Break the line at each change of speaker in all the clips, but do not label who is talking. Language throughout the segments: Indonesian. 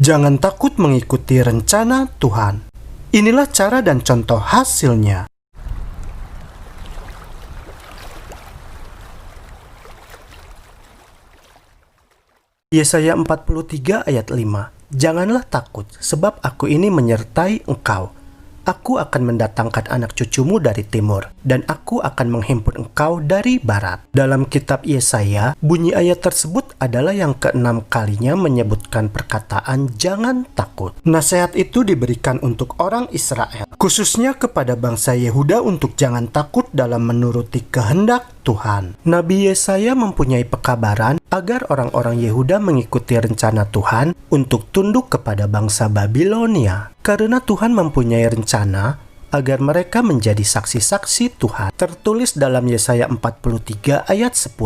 Jangan takut mengikuti rencana Tuhan. Inilah cara dan contoh hasilnya. Yesaya 43 ayat 5. Janganlah takut, sebab aku ini menyertai engkau. Aku akan mendatangkan anak cucumu dari timur, dan aku akan menghimpun engkau dari barat. Dalam kitab Yesaya, bunyi ayat tersebut adalah yang ke-6 kalinya menyebutkan perkataan jangan takut. Nasihat itu diberikan untuk orang Israel, khususnya kepada bangsa Yehuda untuk jangan takut dalam menuruti kehendak Tuhan. Nabi Yesaya mempunyai pekabaran agar orang-orang Yehuda mengikuti rencana Tuhan untuk tunduk kepada bangsa Babilonia. Karena Tuhan mempunyai rencana agar mereka menjadi saksi-saksi Tuhan. Tertulis dalam Yesaya 43 ayat 10.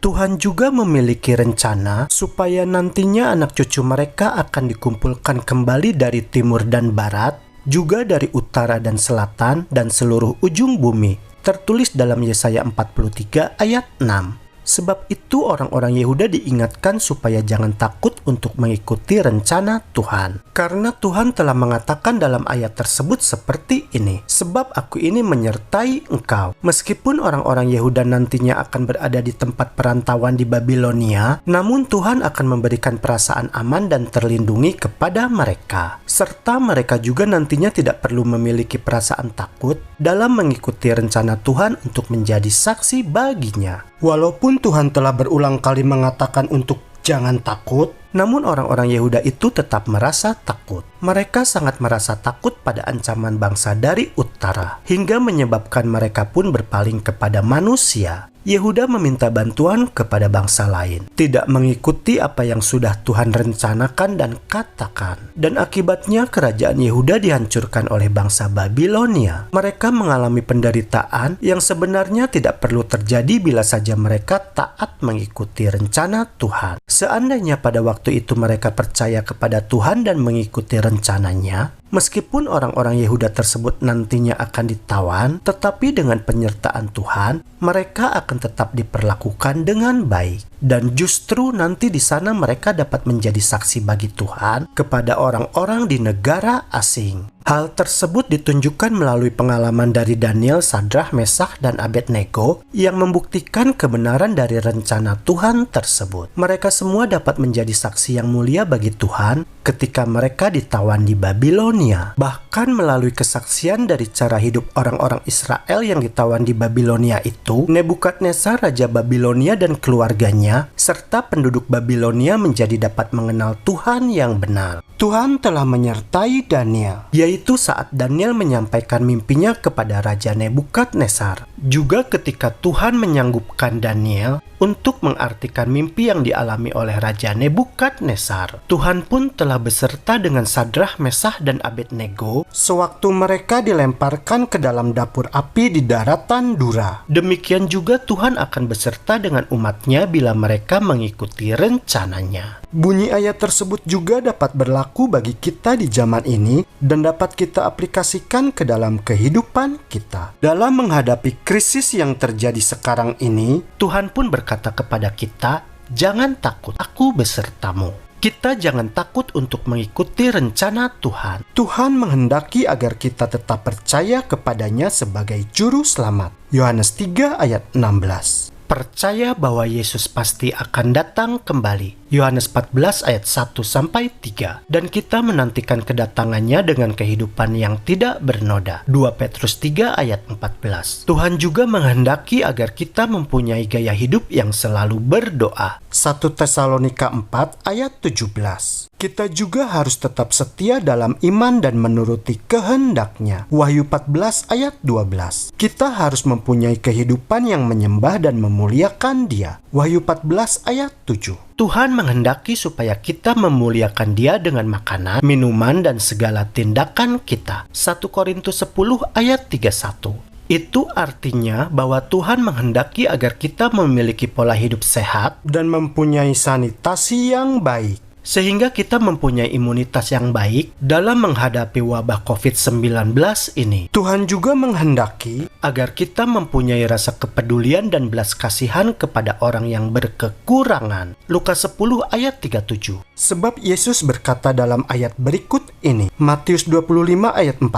Tuhan juga memiliki rencana supaya nantinya anak cucu mereka akan dikumpulkan kembali dari timur dan barat, juga dari utara dan selatan dan seluruh ujung bumi. Tertulis dalam Yesaya 43 ayat 6. Sebab itu orang-orang Yehuda diingatkan supaya jangan takut untuk mengikuti rencana Tuhan. Karena Tuhan telah mengatakan dalam ayat tersebut seperti ini, sebab aku ini menyertai engkau. Meskipun orang-orang Yehuda nantinya akan berada di tempat perantauan di Babilonia, namun Tuhan akan memberikan perasaan aman dan terlindungi kepada mereka. Serta mereka juga nantinya tidak perlu memiliki perasaan takut dalam mengikuti rencana Tuhan untuk menjadi saksi baginya. Walaupun Tuhan telah berulang kali mengatakan untuk jangan takut, namun orang-orang Yehuda itu tetap merasa takut. Mereka sangat merasa takut pada ancaman bangsa dari utara, hingga menyebabkan mereka pun berpaling kepada manusia. Yehuda meminta bantuan kepada bangsa lain, tidak mengikuti apa yang sudah Tuhan rencanakan dan katakan. Dan akibatnya kerajaan Yehuda dihancurkan oleh bangsa Babilonia. Mereka mengalami penderitaan yang sebenarnya tidak perlu terjadi bila saja mereka taat mengikuti rencana Tuhan. Seandainya pada waktu itu mereka percaya kepada Tuhan dan mengikuti rencananya, meskipun orang-orang Yehuda tersebut nantinya akan ditawan, tetapi dengan penyertaan Tuhan, mereka akan tetap diperlakukan dengan baik. Dan justru nanti di sana mereka dapat menjadi saksi bagi Tuhan kepada orang-orang di negara asing. Hal tersebut ditunjukkan melalui pengalaman dari Daniel, Sadrah, Mesakh, dan Abednego yang membuktikan kebenaran dari rencana Tuhan tersebut. Mereka semua dapat menjadi saksi yang mulia bagi Tuhan ketika mereka ditawan di Babilonia. Bahkan melalui kesaksian dari cara hidup orang-orang Israel yang ditawan di Babilonia itu, Nebukadnezar, Raja Babilonia dan keluarganya, serta penduduk Babilonia menjadi dapat mengenal Tuhan yang benar. Tuhan telah menyertai Daniel, yaitu saat Daniel menyampaikan mimpinya kepada Raja Nebukadnezar. Juga ketika Tuhan menyanggupkan Daniel untuk mengartikan mimpi yang dialami oleh Raja Nebukadnezar. Tuhan pun telah beserta dengan Sadrah, Mesakh, dan Abednego sewaktu mereka dilemparkan ke dalam dapur api di daratan Dura. Demikian juga Tuhan akan beserta dengan umatnya bila mereka mengikuti rencananya. Bunyi ayat tersebut juga dapat berlaku bagi kita di zaman ini dan dapat kita aplikasikan ke dalam kehidupan kita. Dalam menghadapi krisis yang terjadi sekarang ini, Tuhan pun berkata kepada kita, jangan takut, aku besertamu. Kita jangan takut untuk mengikuti rencana Tuhan. Tuhan menghendaki agar kita tetap percaya kepadanya sebagai juru selamat. Yohanes 3 ayat 16. Percaya bahwa Yesus pasti akan datang kembali. Yohanes 14 ayat 1-3. Dan kita menantikan kedatangannya dengan kehidupan yang tidak bernoda. 2 Petrus 3 ayat 14. Tuhan juga menghendaki agar kita mempunyai gaya hidup yang selalu berdoa. 1 Tesalonika 4 ayat 17. Kita juga harus tetap setia dalam iman dan menuruti kehendaknya. Wahyu 14 ayat 12. Kita harus mempunyai kehidupan yang menyembah dan memuliakan Dia. Wahyu 14 ayat 7. Tuhan menghendaki supaya kita memuliakan Dia dengan makanan, minuman, dan segala tindakan kita. 1 Korintus 10 ayat 31. Itu artinya bahwa Tuhan menghendaki agar kita memiliki pola hidup sehat dan mempunyai sanitasi yang baik. sehingga kita mempunyai imunitas yang baik dalam menghadapi wabah COVID-19 ini. Tuhan juga menghendaki agar kita mempunyai rasa kepedulian dan belas kasihan kepada orang yang berkekurangan. Lukas 10 ayat 37. Sebab Yesus berkata dalam ayat berikut ini, Matius 25 ayat 40,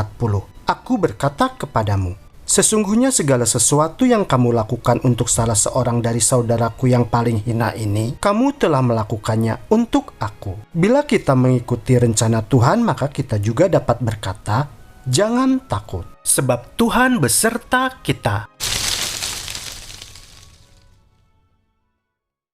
Aku berkata kepadamu, sesungguhnya segala sesuatu yang kamu lakukan untuk salah seorang dari saudaraku yang paling hina ini, kamu telah melakukannya untuk aku. Bila kita mengikuti rencana Tuhan, maka kita juga dapat berkata, jangan takut, sebab Tuhan beserta kita.